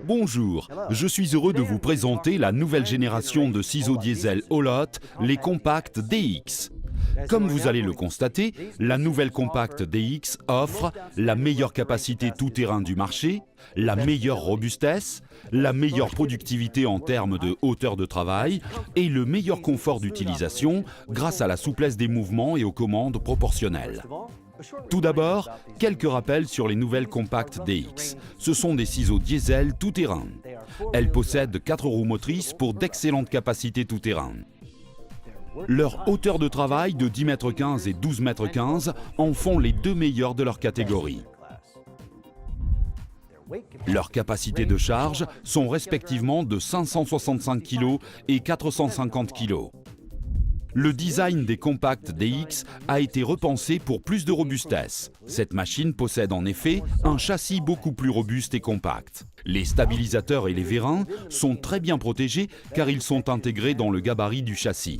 Bonjour, je suis heureux de vous présenter la nouvelle génération de ciseaux diesel Holotte, les Compact DX. Comme vous allez le constater, la nouvelle Compact DX offre la meilleure capacité tout-terrain du marché, la meilleure robustesse, la meilleure productivité en termes de hauteur de travail et le meilleur confort d'utilisation grâce à la souplesse des mouvements et aux commandes proportionnelles. Tout d'abord, quelques rappels sur les nouvelles Compact DX. Ce sont des ciseaux diesel tout-terrain. Elles possèdent 4 roues motrices pour d'excellentes capacités tout-terrain. Leur hauteur de travail de 10,15 m et 12,15 m en font les deux meilleures de leur catégorie. Leurs capacités de charge sont respectivement de 565 kg et 450 kg. Le design des Compact DX a été repensé pour plus de robustesse. Cette machine possède en effet un châssis beaucoup plus robuste et compact. Les stabilisateurs et les vérins sont très bien protégés car ils sont intégrés dans le gabarit du châssis.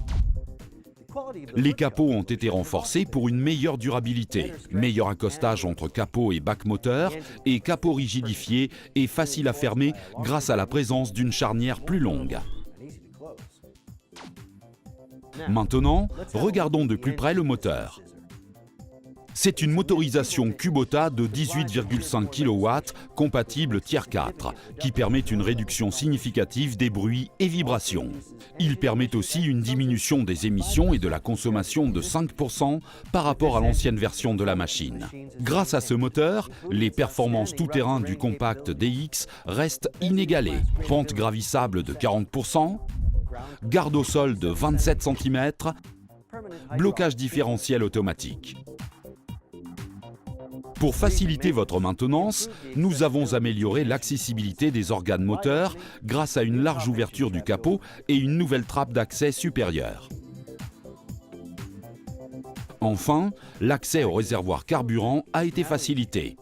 Les capots ont été renforcés pour une meilleure durabilité, meilleur accostage entre capot et bac moteur et capot rigidifié et facile à fermer grâce à la présence d'une charnière plus longue. Maintenant, regardons de plus près le moteur. C'est une motorisation Kubota de 18,5 kW compatible Tier 4 qui permet une réduction significative des bruits et vibrations. Il permet aussi une diminution des émissions et de la consommation de 5% par rapport à l'ancienne version de la machine. Grâce à ce moteur, les performances tout-terrain du Compact DX restent inégalées. Pente gravissable de 40%, garde au sol de 27 cm, blocage différentiel automatique. Pour faciliter votre maintenance, nous avons amélioré l'accessibilité des organes moteurs grâce à une large ouverture du capot et une nouvelle trappe d'accès supérieure. Enfin, l'accès au réservoir carburant a été facilité.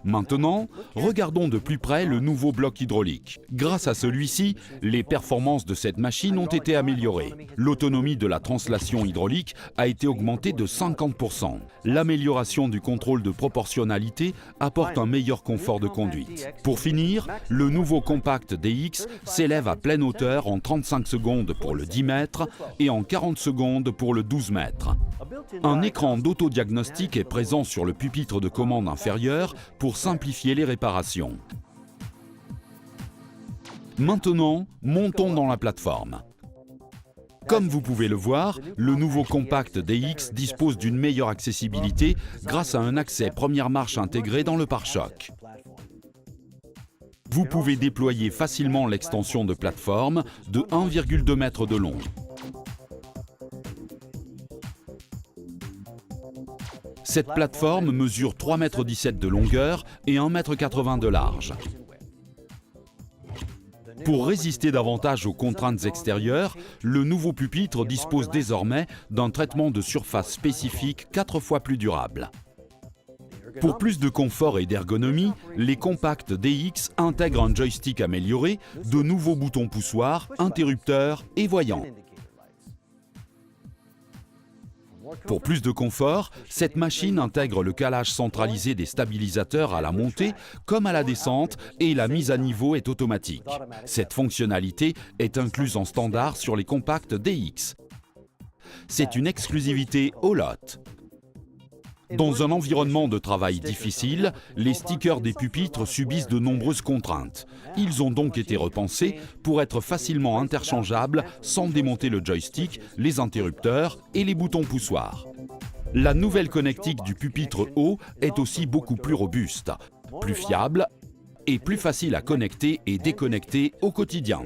Maintenant, regardons de plus près le nouveau bloc hydraulique. Grâce à celui-ci, les performances de cette machine ont été améliorées. L'autonomie de la translation hydraulique a été augmentée de 50%. L'amélioration du contrôle de proportionnalité apporte un meilleur confort de conduite. Pour finir, le nouveau Compact DX s'élève à pleine hauteur en 35 secondes pour le 10 mètres et en 40 secondes pour le 12 mètres. Un écran d'autodiagnostic est présent sur le pupitre de commande inférieur pour simplifier les réparations. Maintenant, montons dans la plateforme. Comme vous pouvez le voir, le nouveau Compact DX dispose d'une meilleure accessibilité grâce à un accès première marche intégré dans le pare-choc. Vous pouvez déployer facilement l'extension de plateforme de 1,2 m de long. Cette plateforme mesure 3,17 m de longueur et 1,80 m de large. Pour résister davantage aux contraintes extérieures, le nouveau pupitre dispose désormais d'un traitement de surface spécifique 4 fois plus durable. Pour plus de confort et d'ergonomie, les Compact DX intègrent un joystick amélioré, de nouveaux boutons poussoirs, interrupteurs et voyants. Pour plus de confort, cette machine intègre le calage centralisé des stabilisateurs à la montée comme à la descente et la mise à niveau est automatique. Cette fonctionnalité est incluse en standard sur les Compact DX. C'est une exclusivité Holotte. Dans un environnement de travail difficile, les stickers des pupitres subissent de nombreuses contraintes. Ils ont donc été repensés pour être facilement interchangeables sans démonter le joystick, les interrupteurs et les boutons poussoirs. La nouvelle connectique du pupitre haut est aussi beaucoup plus robuste, plus fiable et plus facile à connecter et déconnecter au quotidien.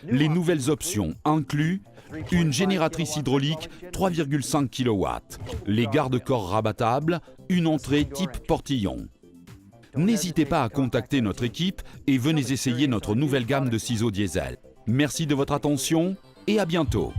Les nouvelles options incluent une génératrice hydraulique 3,5 kW, les garde-corps rabattables, une entrée type portillon. N'hésitez pas à contacter notre équipe et venez essayer notre nouvelle gamme de ciseaux diesel. Merci de votre attention et à bientôt.